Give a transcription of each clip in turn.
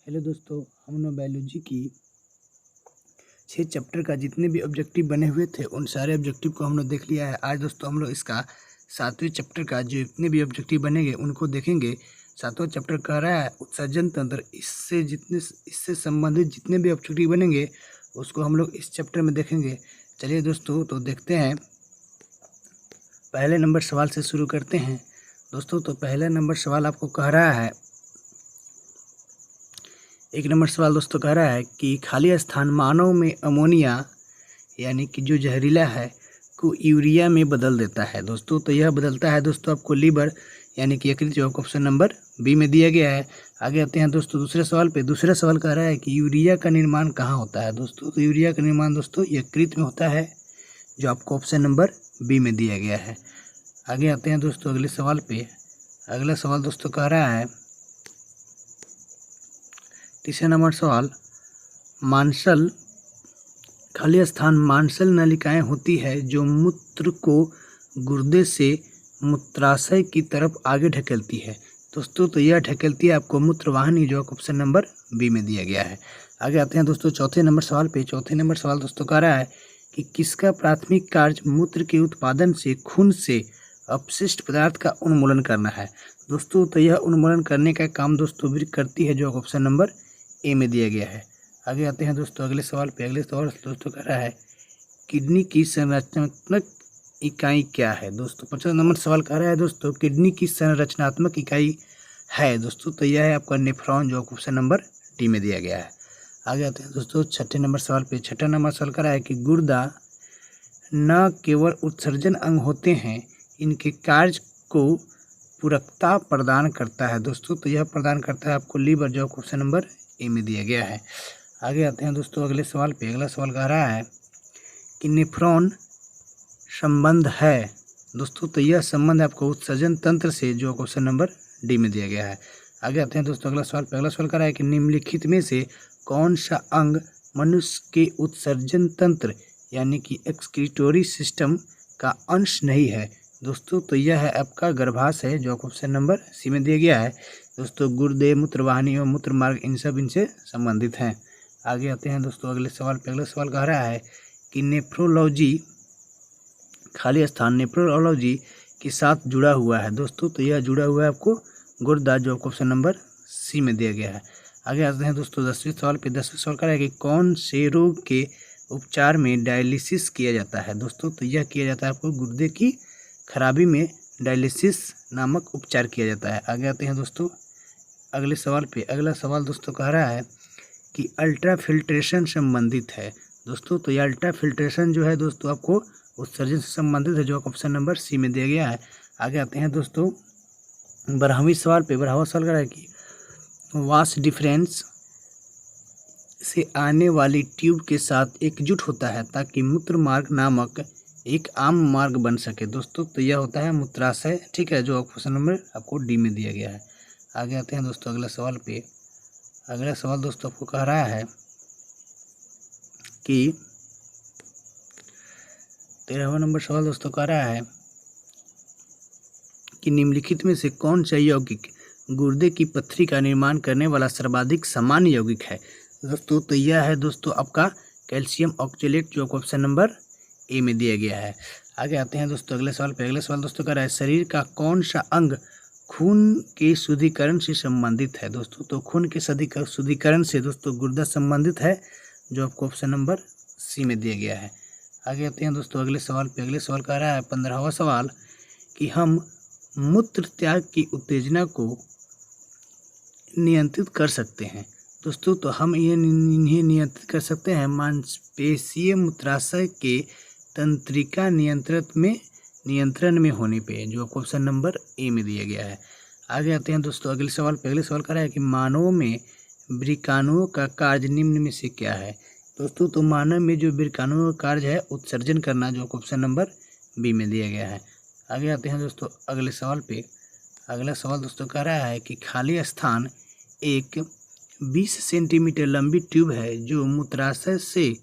Hello दोस्तों, हम लोग बायोलॉजी की 6 चैप्टर का जितने भी ऑब्जेक्टिव बने हुए थे उन सारे ऑब्जेक्टिव को हम लोग देख लिया है। आज दोस्तों हम लोग इसका 7वें चैप्टर का जो जितने भी ऑब्जेक्टिव बनेंगे उनको देखेंगे। 7वां चैप्टर कह रहा है उत्सर्जन तंत्र। इससे संबंधित जितने भी ऑब्जेक्टिव बनेंगे उसको हम लोग इस चैप्टर में देखेंगे। चलिए दोस्तों, तो देखते हैं। पहले नंबर सवाल से शुरू करते हैं दोस्तों। तो पहला नंबर सवाल आपको कह रहा है, एक नंबर सवाल दोस्तों कह रहा है कि खाली स्थान मानव में अमोनिया यानी कि जो जहरीला है को यूरिया में बदल देता है दोस्तों। तो यह बदलता है दोस्तों आपको लीवर यानी कि यकृत, जो आपको ऑप्शन नंबर बी में दिया गया है। आगे आते हैं दोस्तों दूसरे सवाल पे। दूसरा सवाल कह रहा है कि यूरिया का निर्माण कहाँ होता है दोस्तों। तो यूरिया का निर्माण दोस्तों यकृत में होता है, जो आपको ऑप्शन नंबर बी में दिया गया है। आगे आते हैं दोस्तों अगले सवाल पे। अगला सवाल दोस्तों कह रहा है, तीसरा नंबर सवाल, मांसल खाली स्थान मांसल नलिकाएं होती है जो मूत्र को गुर्दे से मूत्राशय की तरफ आगे ढकेलती है दोस्तों। तो यह ढकेलती है आपको मूत्रवाहिनी, जो ऑप्शन नंबर बी में दिया गया है। आगे आते हैं दोस्तों चौथे नंबर सवाल पे। चौथे नंबर सवाल दोस्तों कह रहा है कि किसका प्राथमिक कार्य मूत्र के उत्पादन से खून से अपशिष्ट पदार्थ का उन्मूलन करना है दोस्तों। तो यह उन्मूलन करने का काम दोस्तों वृक्क करती है, जो ऑप्शन नंबर ए में दिया गया है। आगे आते हैं दोस्तों अगले सवाल पे। अगले सवाल दोस्तों कह रहा है किडनी की संरचनात्मक इकाई क्या है दोस्तों। 50 नंबर सवाल कह रहा है दोस्तों किडनी की संरचनात्मक इकाई है दोस्तों। तो यह है आपका नेफ्रॉन, जो ऑप्शन नंबर डी में दिया गया है। आगे आते हैं दोस्तों छठे नंबर सवाल पे। छठा नंबर सवाल कह रहा है कि गुर्दा न केवल उत्सर्जन अंग होते हैं, इनके कार्य को पूरकता प्रदान करता है दोस्तों। तो यह प्रदान करता है आपको लीवर, जो ऑप्शन नंबर ए में दिया गया है। आगे आते हैं दोस्तों अगले सवाल पे। अगला सवाल कह रहा है कि नेफ्रॉन संबंध है दोस्तों। तो यह संबंध आपको उत्सर्जन तंत्र से, जो क्वेश्चन नंबर डी में दिया गया है। आगे आते हैं दोस्तों अगला सवाल पे। अगला सवाल कह रहा है कि निम्नलिखित में से कौन सा अंग मनुष्य के उत्सर्जन तंत्र यानी कि एक्सक्रीटोरी सिस्टम का अंश नहीं है दोस्तों। तो यह है आपका गर्भाशय, जो ऑप्शन नंबर सी में दिया गया है दोस्तों। गुर्दे, मूत्रवाहिनी और मूत्र मार्ग इन सब इनसे संबंधित हैं। आगे आते हैं दोस्तों अगले सवाल पे। अगला सवाल कह रहा है कि नेफ्रोलॉजी खाली स्थान नेफ्रोलॉजी के साथ जुड़ा हुआ है दोस्तों। तो यह जुड़ा हुआ है आपको गुर्दा, जो ऑप्शन नंबर सी में दिया गया है। आगे आते हैं दोस्तों 10वें सवाल पे। 10वें सवाल कह रहा है कि कौन से रोग के उपचार में डायलिसिस किया जाता है दोस्तों। तो यह किया जाता है आपको गुर्दे की खराबी में डायलिसिस नामक उपचार किया जाता है। आगे आते हैं दोस्तों अगले सवाल पे। अगला सवाल दोस्तों कह रहा है कि अल्ट्रा फिल्ट्रेशन संबंधित है दोस्तों। तो यह अल्ट्रा फिल्ट्रेशन जो है दोस्तों आपको उत्सर्जन से संबंधित है, जो ऑप्शन नंबर सी में दिया गया है। आगे आते हैं दोस्तों 12वें सवाल पे। 12वां सवाल कह रहा है कि वास डिफरेंस से आने वाली ट्यूब के साथ एकजुट होता है ताकि मूत्र मार्ग नामक एक आम मार्ग बन सके दोस्तों। तो यह होता है मूत्राशय, ठीक है, जो ऑप्शन नंबर आपको डी में दिया गया है। आगे आते हैं दोस्तों अगला सवाल पे। अगला सवाल दोस्तों आपको कह रहा है कि 13वां नंबर सवाल दोस्तों कह रहा है कि निम्नलिखित में से कौन सा यौगिक गुर्दे की पत्थरी का निर्माण करने वाला सर्वाधिक सामान्य यौगिक है दोस्तों। तो यह है दोस्तों आपका कैल्शियम ऑक्जेलेट, जो ऑप्शन नंबर ए में दिया गया है। आगे आते हैं दोस्तों अगले सवाल पे। अगले सवाल दोस्तों कह रहा है शरीर का कौन सा अंग खून के शुद्धिकरण से संबंधित है दोस्तों। तो खून के शुद्धिकरण से दोस्तों गुर्दा संबंधित है, जो आपको ऑप्शन नंबर सी में दिया गया है। आगे आते हैं दोस्तों अगले सवाल पे। अगले सवाल कह रहा है 15वां सवाल कि हम मूत्र त्याग की उत्तेजना को नियंत्रित कर सकते हैं दोस्तों। तो हम इन्हें नियंत्रित कर सकते हैं मांसपेशीय मूत्राशय के तंत्रिका नियंत्रण में होने पे, जो ऑप्शन नंबर ए में दिया गया है। आगे आते हैं दोस्तों अगले सवाल पे। अगले सवाल कह रहा है कि मानव में वृक्काणुओं का कार्य निम्न में से क्या है दोस्तों। तो मानव में जो वृक्काणुओं का कार्य है उत्सर्जन करना, जो ऑप्शन नंबर बी में दिया गया है। आगे आते हैं दोस्तों अगले सवाल पे। अगला सवाल दोस्तों कह रहा है कि खाली स्थान एक 20 सेंटीमीटर लंबी ट्यूब है जो मूत्राशय से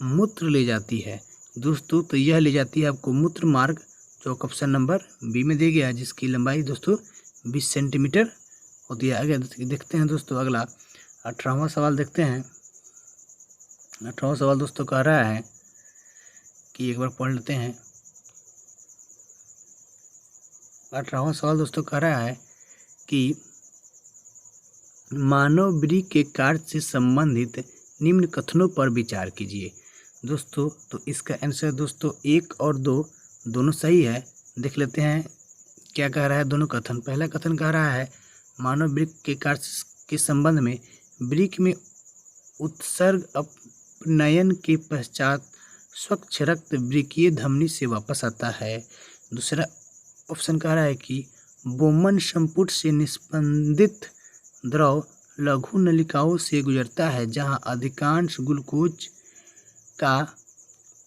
मूत्र ले जाती है दोस्तों। तो यह ले जाती है आपको मूत्र मार्ग, जो ऑप्शन नंबर बी में दिया गया है, जिसकी लंबाई दोस्तों 20 सेंटीमीटर होती है। आगे देखते हैं दोस्तों 18वां सवाल देखते हैं। 18वां सवाल दोस्तों कह रहा है कि एक बार पढ़ लेते हैं। 18वां सवाल दोस्तों कह रहा है कि मानव वृक्क के कार्य से संबंधित निम्न कथनों पर विचार कीजिए। दोस्तों तो इसका आंसर दोस्तों 1 और 2 दोनों सही है। देख लेते हैं क्या कह रहा है दोनों कथन। पहला कथन कह रहा है मानव वृक्क के कार्य के संबंध में वृक्क में उत्सर्ग अपनयन के पश्चात स्वच्छ रक्त वृक्कीय धमनी से वापस आता है। दूसरा ऑप्शन कह रहा है कि बोमन संपुट से निस्पंदित द्रव लघु नलिकाओं से गुजरता है, जहां अधिकांश ग्लूकोज का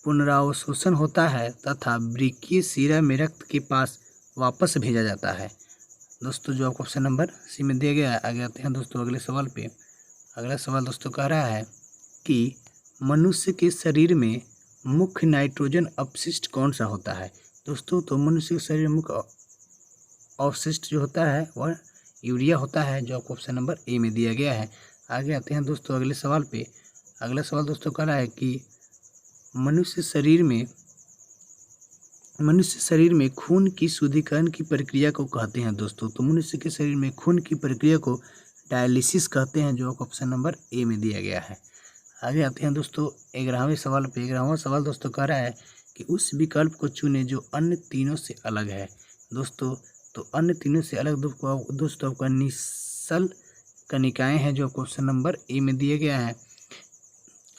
पुनरावशोषण होता है तथा वृक्कीय शिरा में रक्त के पास वापस भेजा जाता है। दोस्तों जो आपको ऑप्शन नंबर सी में दिया गया है। आगे आते हैं दोस्तों अगले सवाल पे। अगला सवाल दोस्तों कह रहा है कि मनुष्य के शरीर में मुख्य नाइट्रोजन अपशिष्ट कौन सा होता है। दोस्तों तो मनुष्य के शरीर में मुख्य अवशिष्ट जो होता है वह यूरिया होता है, जो आपको ऑप्शन नंबर ए में दिया गया है। आगे आते हैं दोस्तों अगले सवाल पे। अगला सवाल दोस्तों कह रहा है कि मनुष्य शरीर में खून की शुद्धिकरण की प्रक्रिया को कहते हैं। दोस्तों तो मनुष्य के शरीर में खून की प्रक्रिया को डायलिसिस कहते हैं, जो आपको ऑप्शन नंबर ए में दिया गया है। आगे आते हैं दोस्तों 11वें सवाल पे। 11वां सवाल दोस्तों कह रहा है कि उस विकल्प को चुने जो अन्य तीनों से अलग है। दोस्तों तो अन्य तीनों से अलग दोस्तों आपका निश्चल कणिकाएं हैं, जो आपको ऑप्शन नंबर ए में दिया गया है।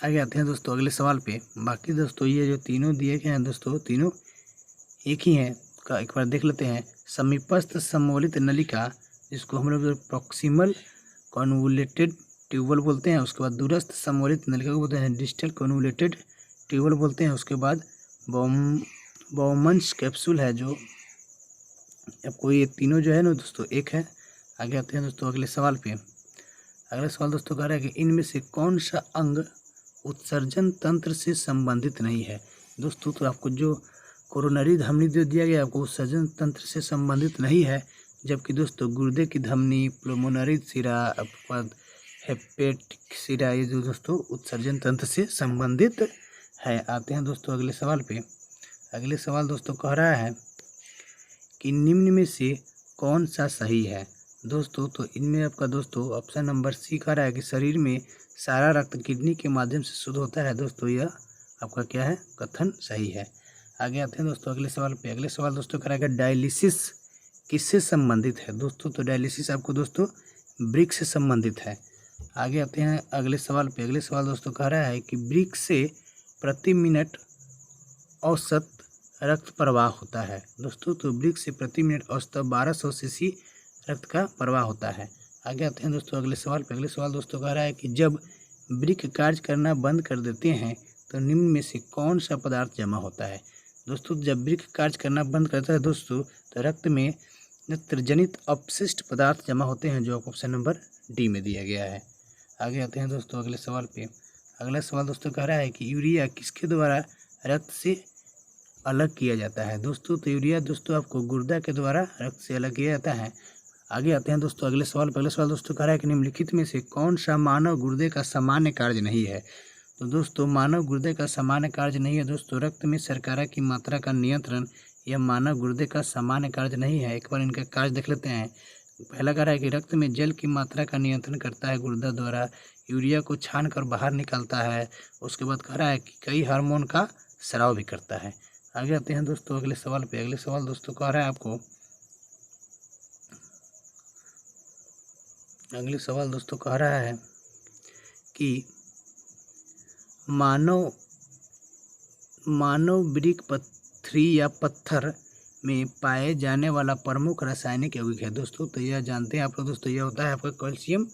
आगे आते हैं दोस्तों अगले सवाल पे। बाकी दोस्तों ये जो तीनों दिए गए हैं दोस्तों तीनों एक ही हैं का एक बार देख लेते हैं। समीपस्थ सम्मोलित नलिका, जिसको हम लोग प्रॉक्सिमल कॉन्वोल्यूटेड ट्यूबल बोलते हैं। उसके बाद दूरस्थ सम्मोलित नलिका को बोलते हैं डिस्टल कॉन्वोल्यूटेड ट्यूबल बोलते हैं। उसके बाद बाउमन्स कैप्सूल है, जो आपको ये तीनों जो है ना दोस्तों एक है। आगे आते हैं दोस्तों अगले सवाल पे। अगला सवाल दोस्तों कह रहा है कि इनमें से कौन सा अंग उत्सर्जन तंत्र से संबंधित नहीं है। दोस्तों तो आपको जो कोरोनरी धमनी जो दिया गया आपको उत्सर्जन तंत्र से संबंधित नहीं है, जबकि दोस्तों गुर्दे की धमनी, प्लमोनरी शिरा, आपके बाद हेपेटिक शिरा, ये जो दोस्तों उत्सर्जन तंत्र से संबंधित है। आते हैं दोस्तों अगले सवाल पे। अगले सवाल दोस्तों कह रहा है कि निम्न में से कौन सा सही है। दोस्तों तो इनमें आपका दोस्तों ऑप्शन नंबर सी कह रहा है कि शरीर में सारा रक्त किडनी के माध्यम से शुद्ध होता है। दोस्तों यह आपका क्या है कथन सही है। आगे आते हैं दोस्तों अगले सवाल पे। अगले सवाल दोस्तों कह रहा है कि डायलिसिस किससे संबंधित है। दोस्तों तो डायलिसिस आपको दोस्तों वृक्क से संबंधित है। आगे आते हैं अगले सवाल पे। अगले सवाल दोस्तों कह रहा है कि वृक्क से प्रति मिनट औसत रक्त प्रवाह होता है। दोस्तों तो वृक्क से प्रति मिनट औसत 1200 सीसी रक्त का प्रवाह होता है। आगे आते हैं दोस्तों अगले सवाल पे। अगले सवाल दोस्तों कह रहा है कि जब वृक्क कार्य करना बंद कर देते हैं तो निम्न में से कौन सा पदार्थ जमा होता है। दोस्तों जब वृक्क कार्य करना बंद करता है दोस्तों तो रक्त में नेत्रजनित अपशिष्ट पदार्थ जमा होते हैं, जो ऑप्शन नंबर डी में दिया गया है। आगे आते हैं दोस्तों अगले सवाल पे। अगला सवाल दोस्तों कह रहा है कि यूरिया किसके द्वारा रक्त से अलग किया जाता है। दोस्तों तो यूरिया दोस्तों आपको गुर्दा के द्वारा रक्त से अलग किया जाता है। आगे आते हैं दोस्तों अगले सवाल पर। अगले सवाल दोस्तों कह रहा है कि निम्नलिखित में से कौन सा मानव गुर्दे का सामान्य कार्य नहीं है। तो दोस्तों मानव गुर्दे का सामान्य कार्य नहीं है दोस्तों रक्त में शर्करा की मात्रा का नियंत्रण, यह मानव गुर्दे का सामान्य कार्य नहीं है। एक बार इनका कार्य देख लेते हैं। पहला कह रहा है कि रक्त में जल की मात्रा का नियंत्रण करता है गुर्दा द्वारा, यूरिया को छान कर बाहर निकालता है। उसके बाद कह रहा है कि कई हार्मोन का स्राव भी करता है। आगे आते हैं दोस्तों अगले सवाल पे। अगले सवाल दोस्तों कह रहा है आपको, अगले सवाल दोस्तों कह रहा है कि मानव वृक्क पथरी या पत्थर में पाए जाने वाला प्रमुख रासायनिक यौगिक है। दोस्तों तो यह जानते हैं आप लोग दोस्तों, यह होता है आपका कैल्शियम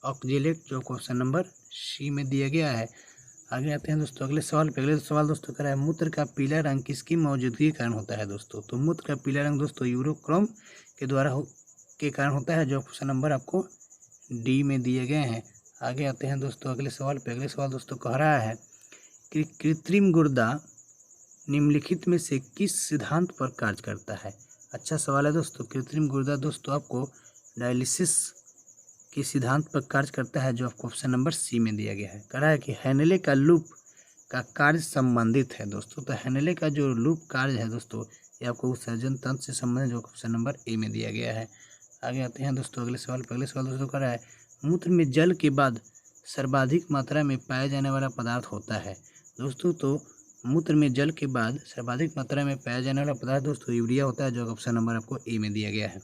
ऑक्जेलेट, जो क्वेश्चन नंबर सी में दिया गया है। आगे आते हैं दोस्तों अगले सवाल पे। अगले सवाल दोस्तों कह रहा है मूत्र का पीला रंग किसकी मौजूदगी के कारण होता है। दोस्तों तो मूत्र का पीला रंग दोस्तों यूरोक्रोम के कारण होता है, जो क्वेश्चन नंबर आपको डी में दिए गए हैं। आगे आते हैं दोस्तों अगले सवाल पे। अगले सवाल दोस्तों कह रहा है कि कृत्रिम गुर्दा निम्नलिखित में से किस सिद्धांत पर कार्य करता है। अच्छा सवाल है दोस्तों। कृत्रिम गुर्दा दोस्तों आपको डायलिसिस के सिद्धांत पर कार्य करता है, जो आपको ऑप्शन नंबर सी में दिया गया है। कह रहा है कि हेनले का लूप का कार्य संबंधित है दोस्तों। तो हेनले का जो लूप कार्य है दोस्तों, ये आपको उत्सर्जन तंत्र से संबंधित, जो ऑप्शन नंबर ए में दिया गया है। आगे आते हैं दोस्तों अगले सवाल पर। अगले सवाल दोस्तों कह रहा है मूत्र में जल के बाद सर्वाधिक मात्रा में पाया जाने वाला पदार्थ होता है दोस्तों। तो मूत्र में जल के बाद सर्वाधिक मात्रा में पाया जाने वाला पदार्थ दोस्तों यूरिया होता है, जो ऑप्शन नंबर आपको ए में दिया गया है।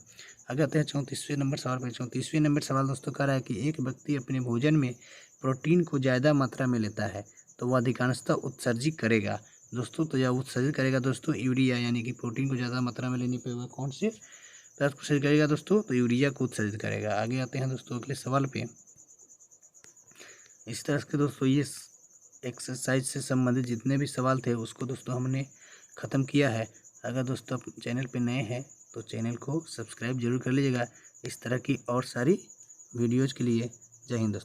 आगे आते हैं 34वें नंबर सवाल पर। 34वें नंबर सवाल दोस्तों कह रहा है कि एक व्यक्ति अपने भोजन में प्रोटीन को ज़्यादा मात्रा में लेता है, तो वह अधिकांशतः उत्सर्जित करेगा दोस्तों। तो यह उत्सर्जित करेगा दोस्तों यूरिया, यानी कि प्रोटीन को ज़्यादा मात्रा में लेने पर वह कौन से पदार्थ को उत्सर्जित करेगा दोस्तों? तो यूरिया को उत्सर्जित करेगा। आगे आते हैं दोस्तों अगले सवाल पे। इस तरह के दोस्तों ये एक्सरसाइज से संबंधित जितने भी सवाल थे उसको दोस्तों हमने ख़त्म किया है। अगर दोस्तों आप चैनल पे नए हैं तो चैनल को सब्सक्राइब जरूर कर लीजिएगा इस तरह की और सारी वीडियोज़ के लिए। जय हिंद दोस्तों।